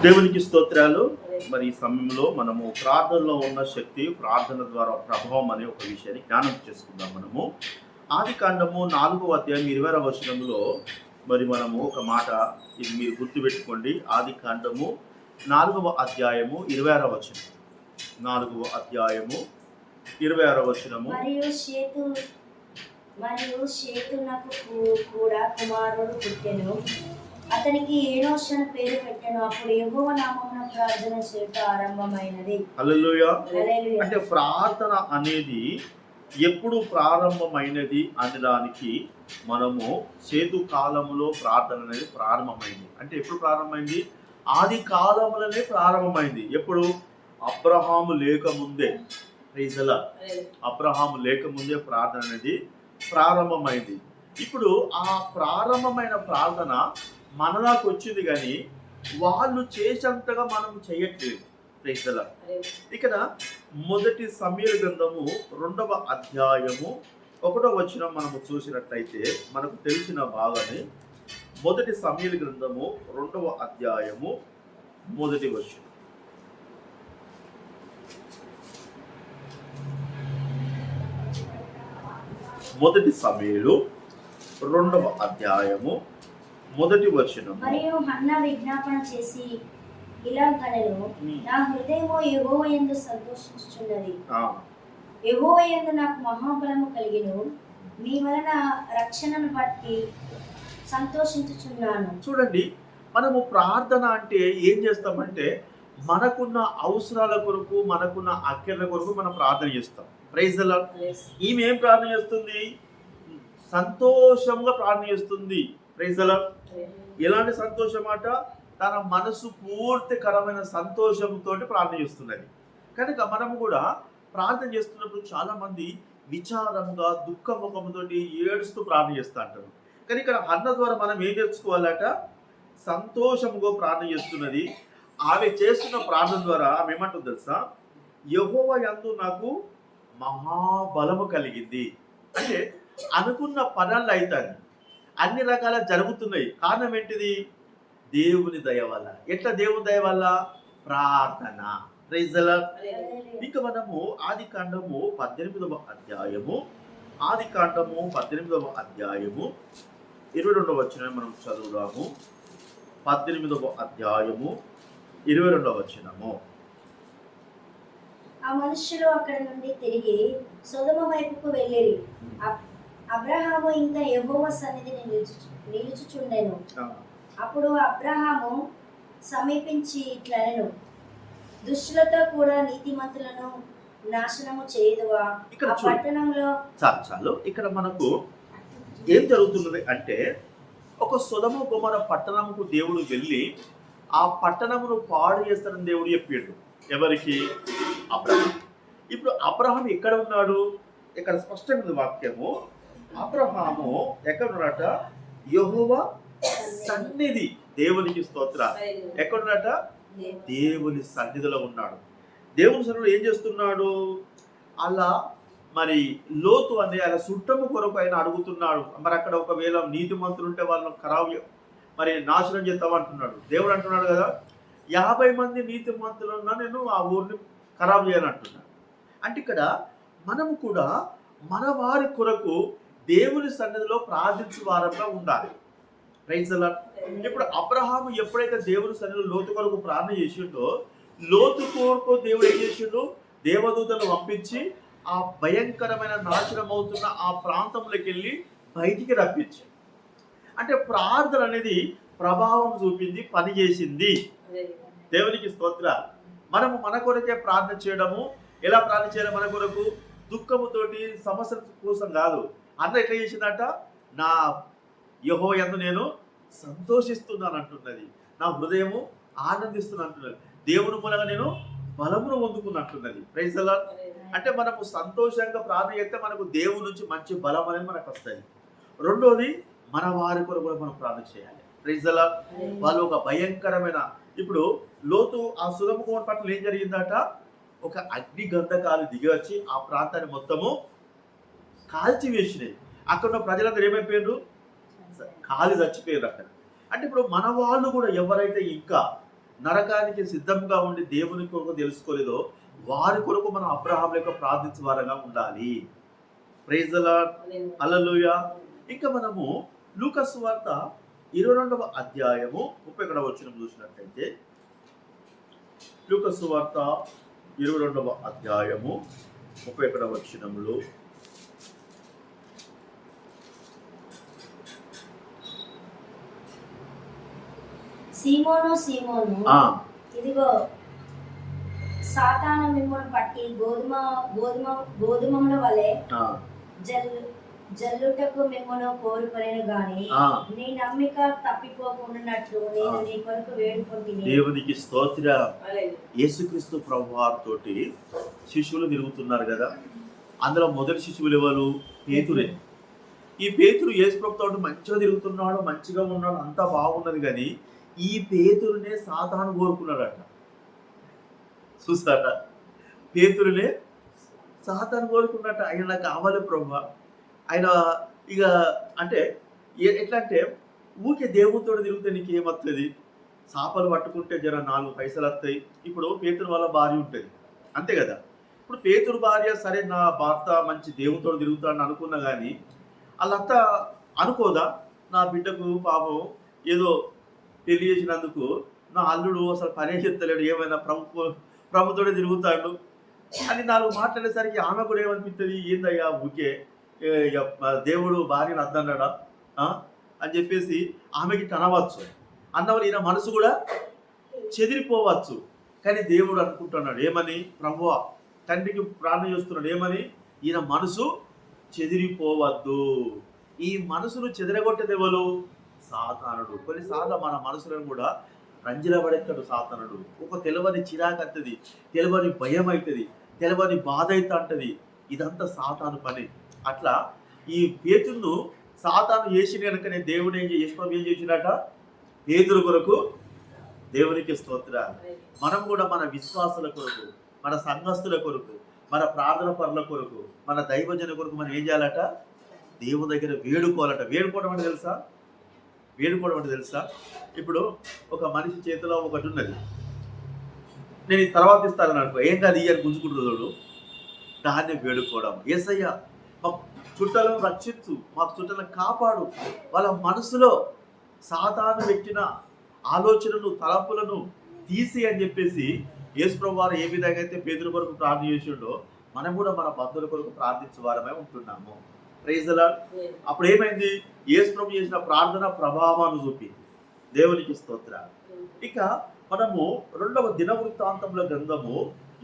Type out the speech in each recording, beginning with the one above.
దేవునికి స్తోత్రాలు. మరి ఈ సమయంలో మనము ప్రార్థనలో ఉన్న శక్తి, ప్రార్థన ద్వారా ప్రభావం అనే ఒక విషయాన్ని జ్ఞానం చేసుకుందాం. మనము ఆది కాండము 4వ అధ్యాయం 20వ వచనంలో మరి మనము ఒక మాట, ఇది మీరు గుర్తుపెట్టుకోండి. ఆది కాండము 4వ అధ్యాయము 26వ వచనం. 4వ అధ్యాయము 26వ వచనము. మరియు షేతునకు కూడా కుమారుడు పుట్టెను, అతనికి ఏనోష్ అని పేరు పెట్టెను. అప్పుడు యెహోవా నామమున ప్రార్థన చేయుట ఆరంభమైనది. హల్లెలూయా. అంటే ప్రార్థన అనేది ఎప్పుడు ప్రారంభమైనది అనడానికి మనము సేతు కాలంలో ప్రార్థన అనేది ప్రారంభమైంది. అంటే ఎప్పుడు ప్రారంభమైంది? ఆది కాలంలోనే ప్రారంభమైంది. ఎప్పుడు? అబ్రహాము లేకముందే. ప్రైజ్లా. అబ్రహాము లేకముందే ప్రార్థన అనేది ప్రారంభమైంది. ఇప్పుడు ఆ ప్రారంభమైన ప్రార్థన మనలాకు వచ్చింది, కానీ వాళ్ళు చేసేంతగా మనం చేయట్లేదు. ప్రైజ్లా. ఇక్కడ మొదటి సమూయేలు గ్రంథము 2వ అధ్యాయము 1వ వచనం మనము చూసినట్లయితే మనకు తెలిసిన భాగాన్ని. మొదటి సమూయేలు గ్రంథము 2వ అధ్యాయము 1వ వచనం. మొదటి సమూయేలు 2వ అధ్యాయము 1వ వచనం. మరియు హన్నా విజ్ఞాపన చేసి ఇలా కనెను, నా హృదయము యెహోవా యందు సంతోషించుచున్నది, యెహోవా యందు నాకు మహాబలము కలిగెను, మీ వలన రక్షణను బట్టి సంతోషించుచున్నాను. చూడండి, మనము ప్రార్థన అంటే ఏం చేస్తామంటే మనకున్న అవసరాల కొరకు, మనకున్న అక్కర్ల కొరకు మనం ప్రార్థన చేస్తాం. Praise the lord. ఈమె ఏం ప్రార్థన చేస్తుంది? సంతోషంగా ప్రార్థన చేస్తుంది. Praise the lord. ఎలాంటి సంతోషం అట? తన మనసు పూర్తికరమైన సంతోషంతో ప్రార్థన చేస్తున్నది. కనుక మనము కూడా ప్రార్థన చేస్తున్నప్పుడు చాలా మంది విచారంగా దుఃఖ ముఖంతో ఏడుస్తూ ప్రార్థన చేస్తూ అంటారు. కానీ ఇక్కడ హన్న ద్వారా మనం ఏం నేర్చుకోవాలట? సంతోషంగా ప్రార్థన చేస్తున్నది. ఆమె చేస్తున్న ప్రార్థన ద్వారా ఆమె ఏమంటుంది తెలుసా? యెహోవా యందు నాకు మహాబలము కలిగింది. అంటే అనుకున్న పనులు అవుతాయి, అన్ని రకాల జరుగుతున్నాయి. కారణం ఏంటిది? దేవుని దయ వల్ల. ఎట్లా దేవుని దయ వల్ల? ప్రార్థన. Praise the lord. ఇక మనము ఆది కాండము 18వ అధ్యాయము 22వ వచనం మనం చదువుదాము. 18వ అధ్యాయము 22వ వచనము. ఆ మనుషులు అక్కడ నుండి తిరిగి సొదొమ వైపుకు వెళ్ళిరి. అబ్రహాము ఇంకా యెహోవా సన్నిధిని నిలుచుచుండెను. అప్పుడు అబ్రహాము సమీపించి ఇట్లనెను, దుష్టులతో కూడా నీతిమంతులను నాశనము చేయదువా? ఆ పట్టణంలో చాలు. ఇక్కడ మనకు ఏం జరుగుతున్నది అంటే, ఒక సొదొమ గొమొర్రా పట్టణముకు దేవుడు వెళ్ళి ఆ పట్టణమును పాడు చేస్తారని దేవుడు చెప్పిండు. ఎవరికి? అబ్రహాం. ఇప్పుడు అబ్రహాం ఎక్కడ ఉన్నాడు? ఇక్కడ స్పష్టమైన వాక్యము. అబ్రహాము ఎక్కడ ఉన్నాడట? యెహోవా సన్నిధి. దేవునికి స్తోత్ర. ఎక్కడున్నాడట? దేవుని సన్నిధిలో ఉన్నాడు. దేవుని సన్నిధిలో ఏం చేస్తున్నాడు? అలా మరి లోతు అనే అలా సుట్టము కొరకు ఆయన అడుగుతున్నాడు. మరి అక్కడ ఒకవేళ నీతిమంతులు ఉంటే వాళ్ళని ఖరాబ్ మరి నాశనం చేస్తామంటున్నాడు. దేవుడు అంటున్నాడు కదా, 50 మంది నీతిమంతులు ఉన్నా నేను ఆ ఊరిని ఖరాబ్ చేయాలంటున్నాడు. అంటే ఇక్కడ మనము కూడా మన వారి కొరకు దేవుని సన్నిధిలో ప్రార్థించే వారంగా ఉండాలి. Praise the lord. ఇప్పుడు అబ్రహాము ఎప్పుడైతే దేవుని సన్నిధిలో లోతు కొరకు ప్రార్థన చేసిండో, లోతు కొరకు దేవుడు ఏం చేసిండు? దేవదూతను పంపించి ఆ భయంకరమైన నాశనం అవుతున్న ఆ ప్రాంతంలోకి వెళ్ళి బయటికి రప్పించాడు. అంటే ప్రార్థన అనేది ప్రభావం చూపింది, పని చేసింది. దేవునికి స్తోత్ర. మనము మన కొరకే ప్రార్థన చేయడము. ఎలా ప్రార్థన చేయడం? మన కొరకు దుఃఖముతోటి, సమస్యల కోసం కాదు. అన్న ఎట్లా చేసిందట? నా యెహోవా యందు నేను సంతోషిస్తున్నాను అంటున్నది. నా హృదయము ఆనందిస్తున్నాను అంటున్నది. దేవుని మూలంగా నేను బలమును పొందుకున్నట్టున్నది. Praise the lord. అంటే మనము సంతోషంగా ప్రార్థన చేస్తే మనకు దేవుని నుంచి మంచి బలం అనేది మనకు వస్తుంది. రెండోది, మన వారి కొరకు కూడా మనం ప్రార్థన చేయాలి. Praise the lord. వాళ్ళు ఒక భయంకరమైన, ఇప్పుడు లోతు ఆ సొదొమ గొమొర్రా పట్ల ఏం జరిగిందట? ఒక అగ్ని గంధకాలు దిగి వచ్చి ఆ ప్రాంతాన్ని మొత్తము కాల్చి వేసినాయి. అక్కడ ఉన్న ప్రజలందరూ ఏమైపోయారు? కాలి చచ్చిపోయారు అక్కడ. అంటే ఇప్పుడు మన వాళ్ళు కూడా ఎవరైతే ఇంకా నరకానికి సిద్ధంగా ఉండి దేవుని కొరకు తెలుసుకోలేదో వారి కొరకు మనం అబ్రహాం యొక్క ప్రార్థించే వారంగా ఉండాలి. ప్రైజ్ ది లార్డ్, హల్లెలూయా. ఇంకా మనము లూకా సువార్త 22వ అధ్యాయము 31వ వచనం చూసినట్లయితే, లూకా సువార్త 22వ అధ్యాయము 31వ వచనంలో, సీమోను సీమోను, ఇదిగో సాతాను మిమ్మల్ని పట్టి గోధుమముల వలె జల్లుటకు మిమ్మల్ని కోరుకొనెను గాని నీ నమ్మిక తప్పిపోకుండానట్లు నేను నీ కొరకు వేడుకుంటున్నాను. దేవునికి స్తోత్రం. యేసుక్రీస్తు ప్రభువారితోటి శిష్యులు తిరుగుతున్నారు కదా, అందులో మొదటి శిష్యులు ఎవరు? పేతురే. ఈ పేతురు యేసు ప్రభుతో మంచిగా తిరుగుతున్నాడు, మంచిగా ఉన్నాడు, అంతా బాగున్నది. కానీ ఈ పేతురునే సాతాను కోరుకున్నాడట. చూస్తాట, పేతురునే సాతాను కోరుకున్నట్ట. ఆయన నాకు కావాలి ప్రభువా. ఆయన ఇక అంటే ఎట్లా అంటే, ఊకే దేవునితో తిరిగితే నీకు ఏమవుతుంది? చేపలు పట్టుకుంటే జర 4 పైసలు వస్తాయి. ఇప్పుడు పేతురు వాళ్ళ భార్య ఉంటుంది, అంతే కదా. ఇప్పుడు పేతురు భార్య సరే నా భర్త మంచి దేవునితో తిరుగుతాడని అనుకున్నా కానీ వాళ్ళంతా అనుకోదా, నా బిడ్డకు పాపం ఏదో పెళ్లి చేసినందుకు నా అల్లుడు అసలు పనే చెప్తలేడు, ఏమైనా ప్రభుతోనే తిరుగుతాడు అని 4 మాట్లాడేసరికి ఆమె కూడా ఏమనిపిస్తుంది, ఏందయ్యా ఊకే దేవుడు భార్యను అద్దన్నాడా అని చెప్పేసి ఆమెకి కనవచ్చు. అన్నవాళ్ళు ఈయన మనసు కూడా చెదిరిపోవచ్చు. కానీ దేవుడు అనుకుంటున్నాడు ఏమని? ప్రభువా, తండ్రికి ప్రార్థన చేస్తున్నాడు ఏమని? ఈయన మనసు చెదిరిపోవద్దు. ఈ మనసును చెదిరగొట్టేది ఎవరు? సాతానుడు. కొన్నిసార్లు మన మనసులను కూడా రంజిలబడెత్తాడు సాతానుడు. ఒక తెలియని చిరాకు అవుతుంది, తెలియని భయం అవుతుంది, తెలియని బాధ అవుతా ఉంటుంది. ఇదంతా సాతాను పని. అట్లా ఈ పేతురును సాతాను చేసిన కనుకనే దేవుడు ఏం చేసినట? పేతురు కొరకు దేవునికి స్తోత్రాలు. మనం కూడా మన విశ్వాసుల కొరకు, మన సంఘస్థుల కొరకు, మన ప్రార్థన పరుల కొరకు, మన దైవజన కొరకు మనం ఏం చేయాలట? దేవుని దగ్గర వేడుకోవాలట. వేడుకోవడం అంటే తెలుసా? వేడుకోవడం అంటే తెలుసా? ఇప్పుడు ఒక మనిషి చేతిలో ఒకటి ఉన్నది, నేను ఈ తర్వాత ఇస్తానని అనుకో, ఏం కాదు ఇయ్యని గుంజుకుంటున్నాడు, దాన్ని వేడుకోవడం. యేసయ్య మా చుట్టాలను రక్షించు, మాకు చుట్టాలను కాపాడు. వాళ్ళ మనసులో సాతాను పెట్టిన ఆలోచనలు తలపులను తీసి అని చెప్పేసి యేసు ప్రభువు వారు ఏ విధంగా అయితే పేతురు కొరకు ప్రార్థన చేసిండో మనం కూడా మన బంధువుల కొరకు ప్రార్థించే వారమే ఉంటున్నాము. Praise the lord. అప్పుడు ఏమైంది? యేసు ప్రభు చేసిన ప్రార్థన ప్రభావాన్ని చూపింది. దేవునికి స్తోత్రాలు. ఇక మనము 2వ దినవృత్తాంతముల గ్రంథము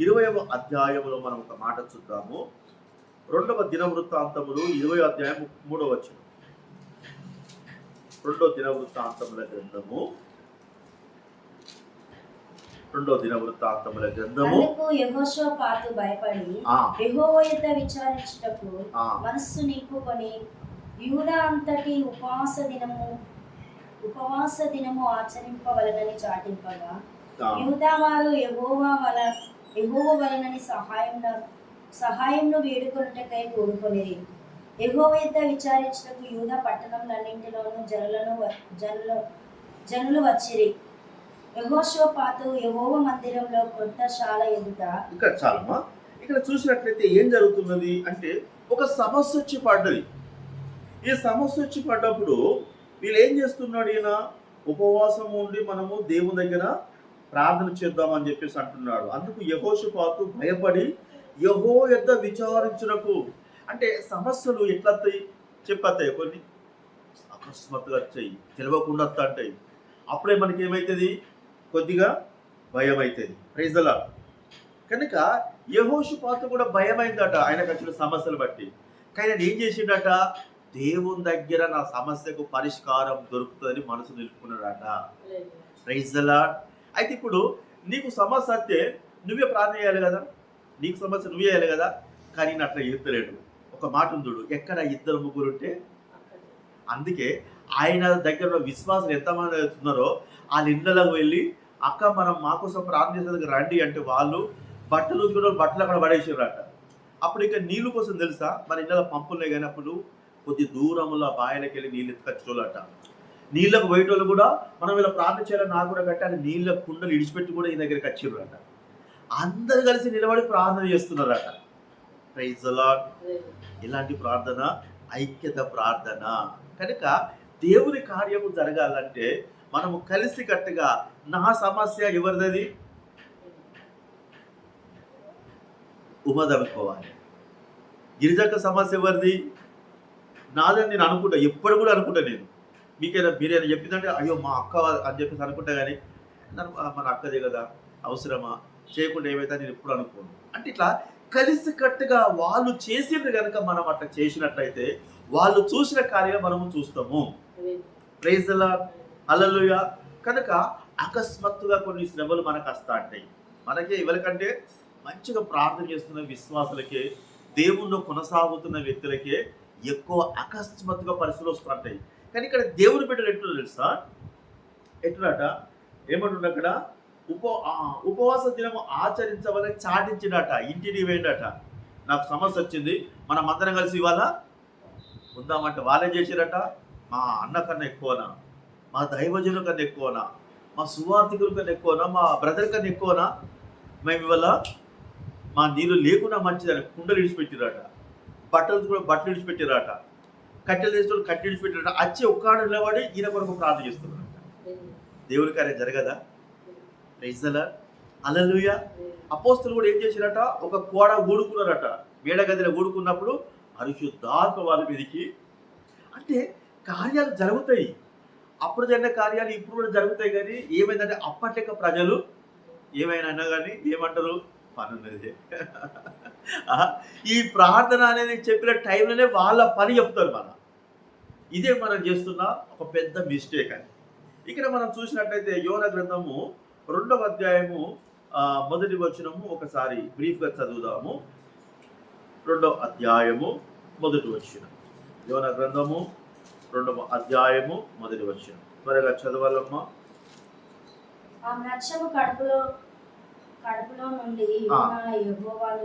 20వ అధ్యాయములో మనం ఒక మాట చూద్దాము. 2వ దినవృత్తాంతములు 20వ అధ్యాయం 3వ వచనం. 2వ దినవృత్తాంతముల గ్రంథము 2వ దినవృత్తాంతముల గ్రంథము. అందుకు యెహోషాపాతు భయపడి యెహోవా యొద్ద విచారించుటకు మనస్సు నింపుకొని యూదా అంతటి ఉపవాస దినము ఆచరింపవలనని చాటింపగా యూదా వారు యెహోవా వలనని సహాయంను వేడుకొనుటకై కూడుకొనిరి. యెహోవా యొద్ద విచారించుటకు యూదా పట్టణములన్నింటిలోనూ జనులు వచ్చిరి. యెహోషాపాతు యెహోవా మందిరంలో కొత్త శాల ఎదుట. ఇక్కడ చాలమ్మా, ఇక్కడ చూసినట్లయితే ఏం జరుగుతున్నది అంటే, ఒక సమస్య వచ్చి పడ్డది. ఈ సమస్య వచ్చి పడ్డప్పుడు వీళ్ళు ఏం చేస్తున్నాడు? ఈయన ఉపవాసం ఉండి మనము దేవుని దగ్గర ప్రార్థన చేద్దామని చెప్పేసి అంటున్నాడు. అందుకు యెహోషాపాతు భయపడి యెహోవా యొద్ద విచారించుటకు. అంటే సమస్యలు ఎట్లా వస్తాయి చెప్పతాయి, కొన్ని అకస్మాత్తుగా వచ్చాయి, తెలియకుండా వస్తా అంటాయి. అప్పుడే మనకి ఏమవుతుంది? కొద్దిగా భయం అవుతుంది. Praise the lord. కనుక యెహోషాపాతు కూడా భయమైందట ఆయనకు వచ్చిన సమస్యలు బట్టి. కానీ ఆయన ఏం చేసిండట? దేవుని దగ్గర నా సమస్యకు పరిష్కారం దొరుకుతుందని మనసు నిలుపుకున్నాడట. Praise the lord. అయితే ఇప్పుడు నీకు సమస్య వస్తే నువ్వే ప్రార్థన చేయాలి కదా, నీకు సమస్య నువ్వే చేయాలి కదా. కానీ నేను అట్లా చెప్తలేడు. ఒక మాట ఉందుడు, ఎక్కడ 2-3 ఉంటే. అందుకే ఆయన దగ్గర విశ్వాసం ఎంతమంది అవుతున్నారో వాళ్ళ ఇళ్ళలోకి వెళ్ళి, అక్క మనం మా కోసం ప్రార్థన చేసేందుకు రండి అంటే వాళ్ళు బట్టలు కూడా బట్టలు అక్కడ పడేసారట. అప్పుడు ఇక నీళ్ళు కోసం తెలుసా, మన ఇళ్ళలో పంపులు కానీ అప్పుడు కొద్ది దూరంలో బాయిలకి వెళ్ళి నీళ్ళు ఎత్తుకొచ్చుకోవాలట. నీళ్ళకు పోయేటోళ్ళు కూడా మనం ఇలా ప్రార్థన చేయాలని నాకు కూడా కట్టాలి, నీళ్ళ కుండలు ఇడిచిపెట్టి కూడా ఈ దగ్గరికి వచ్చిర్రట. అందరు కలిసి నిలబడి ప్రార్థన చేస్తున్నారట. Praise the lord. ఇలాంటి ప్రార్థన ఐక్యత ప్రార్థన. కనుక దేవుని కార్యము జరగాలంటే మనము కలిసి కట్టుగా, నా సమస్య ఎవరిది ఉమదనుకోవాలి. గిరిజక్క సమస్య ఎవరిది నాదని నేను అనుకుంటా, ఎప్పుడు కూడా అనుకుంటా. నేను మీరేనా చెప్పిందంటే అయ్యో మా అక్క అని చెప్పేసి అనుకుంటా, కానీ మన అక్కదే కదా, అవసరమా, చేయకుండా ఏమైతే నేను ఎప్పుడు అనుకోను. అంటే ఇట్లా కలిసి కట్టుగా వాళ్ళు చేసింది కనుక మనం అట్లా చేసినట్లయితే వాళ్ళు చూసిన కార్యం మనము చూస్తాము. Praise the lord. హల్లెలూయా. కనుక అకస్మాత్తుగా కొన్ని శ్రమలు మనకు వస్తా ఉంటాయి. మనకే ఎవరికంటే మంచిగా ప్రార్థన చేస్తున్న విశ్వాసులకే, దేవుణ్ణి కొనసాగుతున్న వ్యక్తులకే ఎక్కువ అకస్మాత్తుగా పరిస్థితులు వస్తుంటాయి. కానీ ఇక్కడ దేవుని బిడ్డలు ఎట్లా తెలుసా, ఎట్లట ఏమంటుండ అక్కడ, ఉపవాస దినము ఆచరించవలని చాటించినట. ఇంటిని వేయండట. నాకు సమస్య వచ్చింది, మనం అందరం కలిసి ఇవాళ ఉందామంటే వాళ్ళే చేసిరట. మా అన్న కన్నా ఎక్కువనా, మా దైవజనుల కన్నా ఎక్కువనా, మా సువార్థికుల కన్నా ఎక్కువనా, మా బ్రదర్ కన్నా ఎక్కువనా, మేము ఇవాళ మా నీళ్ళు లేకుండా మంచిదని కుండలు విడిచిపెట్టిరట, బట్టలు కూడా బట్టలు విడిచిపెట్టిరట, కట్టెలు తీసుకొని కట్టెలు విడిచిపెట్టిరట. వచ్చి ఒక్కడు నిలబడి ఈయన కొరకు ప్రార్థన చేస్తున్నారట. దేవుని కార్యం జరగదా? Praise the lord. హల్లెలూయా. అపోస్తలులు కూడా ఏం చేశారట, ఒక కోడ ఊడుకున్నారట. మేడగదిలో ఊడుకున్నప్పుడు పరిశుద్ధాత్మ వాళ్ళ మీదకి. అంటే కార్యాలు జరుగుతాయి, అప్పుడు జరిగిన కార్యాలు ఇప్పుడు కూడా జరుగుతాయి. కానీ ఏమైందంటే అప్పటిక ప్రజలు ఏమైనా కానీ ఏమంటారు, పని ఉన్నది. ఈ ప్రార్థన అనేది చెప్పిన టైంలోనే వాళ్ళ పని చెప్తారు. ఇదే మనం చేస్తున్న ఒక పెద్ద మిస్టేక్ అని. ఇక్కడ మనం చూసినట్లయితే యోనా గ్రంథము 2వ అధ్యాయము 1వ వచనము ఒకసారి బ్రీఫ్గా చదువుదాము. 2వ అధ్యాయము 1వ వచనం. యోనా గ్రంథము 2వ అధ్యాయము 1వ వచనం. త్వరగా చదవాలమ్మా. ఆ మత్స్యము కడుపులో నుండి యెహోవాను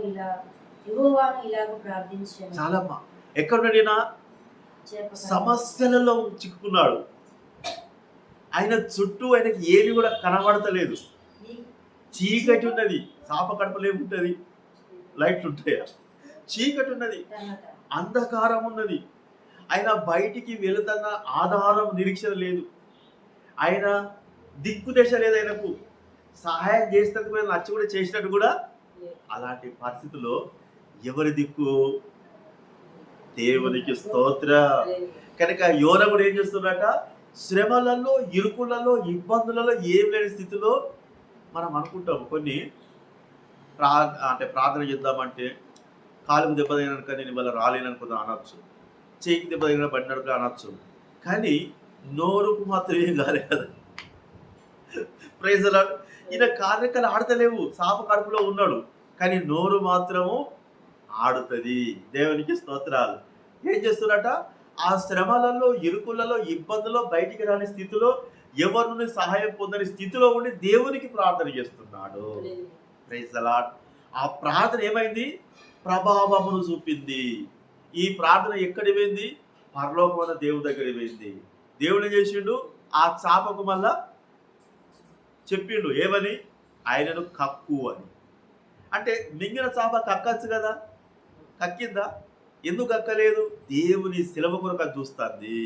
ఇలాగ ప్రార్థించాను. చాలమ్మా. ఎక్కడ నుండినా సమస్యలలో చిక్కుకున్నాడు. ఆయన చుట్టూ ఆయనకి ఏమి కూడా కనబడతలేదు. చీకటి ఉన్నది. చాప కడుపులో ఏముంటది, లైట్లు ఉంటాయా? చీకటి ఉన్నది, అంధకారం ఉన్నది. ఆయన బయటికి వెళుతున్న ఆధారం, నిరీక్షణ లేదు. ఆయన దిక్కు దశ లేదు. ఆయనకు సహాయం చేసినందుకు నచ్చి కూడా చేసినట్టు కూడా. అలాంటి పరిస్థితుల్లో ఎవరి దిక్కు? దేవునికి స్తోత్ర. కనుక యోన కూడా ఏం చేస్తున్నట, శ్రమలలో, ఇరుకులలో, ఇబ్బందులలో ఏం లేని స్థితిలో మనం అనుకుంటాం. కొన్ని ప్రార్థన చేద్దామంటే కాలుకు దెబ్బ తగినక నేను ఇవాళ రాలేననుకుందా అనొచ్చు, చేయికి దెబ్బ తగిన పడినట్టు అనొచ్చు, కానీ నోరుకు మాత్రం ఏం కాలేదు కదా. Praise the lord. ఈయన కార్యకలు ఆడతలేవు, సాప కడుపులో ఉన్నాడు, కానీ నోరు మాత్రము ఆడుతుంది. దేవునికి స్తోత్రాలు. ఏం చేస్తున్నట, ఆ శ్రమలలో, ఇరుకులలో, ఇబ్బందుల్లో బయటికి రాని స్థితిలో, ఎవరి నుండి సహాయం పొందని స్థితిలో ఉండి దేవునికి ప్రార్థన చేస్తున్నాడు. Praise the lord. ఆ ప్రార్థన ఏమైంది? ప్రభావమును చూపింది. ఈ ప్రార్థన ఎక్కడి పోయింది? పరలోకమైన దేవుడి దగ్గర పోయింది. దేవుడు ఏం చేసిండు, ఆ చాపకు మళ్ళా చెప్పిండు ఏమని, ఆయనను కక్కు అని. అంటే మింగిన చాప కక్కచ్చు కదా, కక్కిందా? ఎందుకు కక్కలేదు? దేవుని శిలువ కొరకు చూస్తుంది.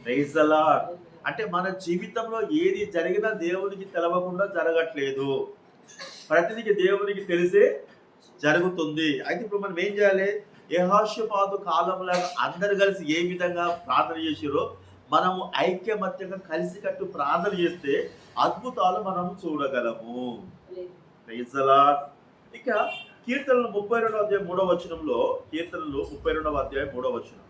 Praise the lord. అంటే మన జీవితంలో ఏది జరిగినా దేవునికి తెలవకుండా జరగట్లేదు, ప్రతిదీ దేవునికి తెలిసే జరుగుతుంది. అయితే ఇప్పుడు మనం ఏం చేయాలి? యెహోషాపాతు కాలంలాగా అందరు కలిసి ఏ విధంగా ప్రార్థన చేసిరో మనము ఐక్యమత్యంగా కలిసికట్టు ప్రార్థన చేస్తే అద్భుతాలు మనము చూడగలము. Praise the lord. ఇక కీర్తనలు 32వ అధ్యాయం 3వ వచనంలో, కీర్తనలు 32వ అధ్యాయం 3వ వచనం.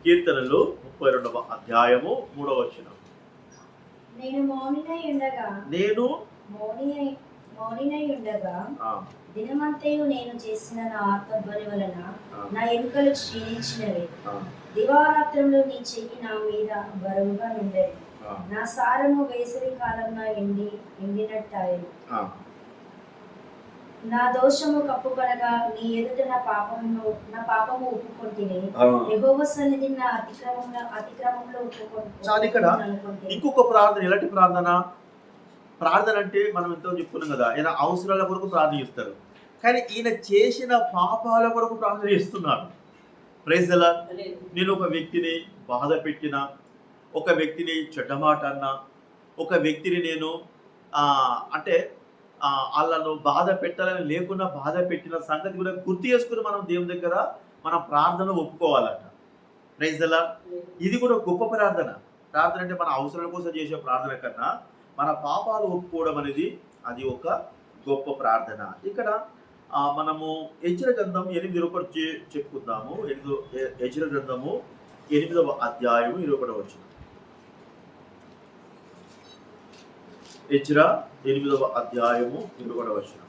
కీర్తనలు 32వ అధ్యాయము 3వ వచనం. నేను మౌనినై ఉండగా దినమంతయు నేను చేసిన నా ఆత్మధ్వని వలన నా ఎముకలు క్షీణించినవి. దివారాత్రంలో నీ చెయ్యి నా మీద బరువుగా ఉండేది. నా సారము వేసవి కాలంలో ఎండినట్టాయి. నా దోషము కప్పుకొనగా నీ ఎదుట నా పాపము ఒప్పుకొంటిని. యెహోవా సన్నిధిని నా అతిక్రమంలో చాలు. ఇక్కడ ఇంకొక ప్రార్థన, ఎలాంటి ప్రార్థన? ప్రార్థన అంటే మనం ఎంతో చెప్పుకున్నాం కదా, ఈయన అవసరాల కొరకు ప్రార్థన చేస్తారు, కానీ ఈయన చేసిన పాపాల కొరకు ప్రార్థన చేస్తున్నాడు. Praise the lord. నేను ఒక వ్యక్తిని బాధ పెట్టిన, ఒక వ్యక్తిని చెడ్డ మాట అన్నా, ఒక వ్యక్తిని నేను అంటే వాళ్ళను బాధ పెట్టాలని లేకుండా బాధ పెట్టిన సంగతి కూడా గుర్తు చేసుకుని మనం దేవుని దగ్గర మన ప్రార్థన ఒప్పుకోవాలట. Praise the lord. ఇది కూడా గొప్ప ప్రార్థన. ప్రార్థన అంటే మన అవసరాల కోసం చేసే ప్రార్థన కన్నా మన పాపాలు ఒప్పుకోవడం అనేది అది ఒక గొప్ప ప్రార్థన. ఇక్కడ మనము యెజ్రా గ్రంథం 8 చెప్పుకుందాము. యెజ్రా గ్రంథము 8వ అధ్యాయము 21వ వచనం. యెజ్రా 8వ అధ్యాయము 21వ వచనం.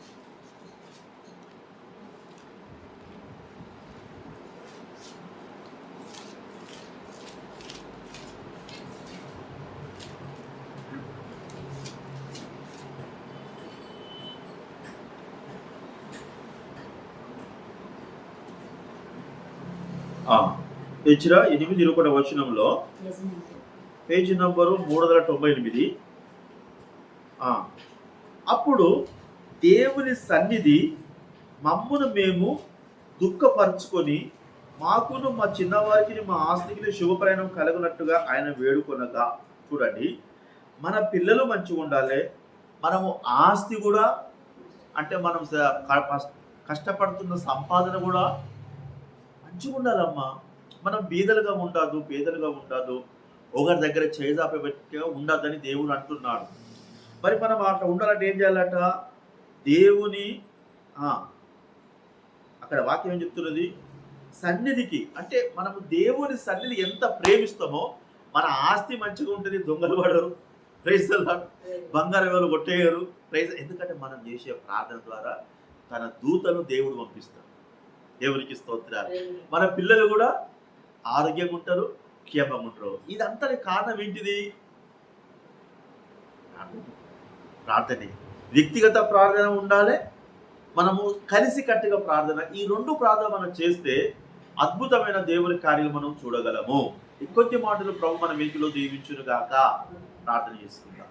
యెజ్రా 8:21 వచనంలో పేజీ నంబరు 398. అప్పుడు దేవుని సన్నిధి మమ్మును మేము దుఃఖపరుచుకొని మాకును మా చిన్నవారికి మా ఆస్తికి శుభప్రయాణం కలుగునట్టుగా ఆయన వేడుకొనగా. చూడండి, మన పిల్లలు మంచిగా ఉండాలి, మనము ఆస్తి కూడా అంటే మనం కష్టపడుతున్న సంపాదన కూడా మంచిగా ఉండాలమ్మా. మనం బీదలుగా ఉండదు, పేదలుగా ఉండదు, ఒకరి దగ్గర చేజాపేట్టుగా ఉండద్దని దేవుడు అంటున్నాడు. మరి మనం అట్లా ఉండాలంటే ఏం చేయాలట? దేవుని అక్కడ వాక్యం ఏం చెప్తున్నది? సన్నిధికి, అంటే మనము దేవుని సన్నిధి ఎంత ప్రేమిస్తామో మన ఆస్తి మంచిగా ఉంటుంది, దొంగలు పడరు, ప్రైజ్ ది లార్డ్, బంగారు వేలు కొట్టేయరు, ప్రైజ్. ఎందుకంటే మనం చేసే ప్రార్థన ద్వారా తన దూతను దేవుడు పంపిస్తాడు. దేవునికి స్తోత్రాలు. మన పిల్లలు కూడా ఆరోగ్యంగా ఉంటారు, క్షేమంగా ఉంటారు. ఇదంతా కారణం ఏంటిది? ప్రార్థనే. వ్యక్తిగత ప్రార్థన ఉండాలి, మనము కలిసి కట్టుగా ప్రార్థన. ఈ 2 ప్రార్థన మనం చేస్తే అద్భుతమైన దేవుని కార్యాలు మనం చూడగలము. ఇంకొంచెం మాటలు ప్రభు మన వెనుకలో దీవించును గాక. ప్రార్థన చేసుకుందాం.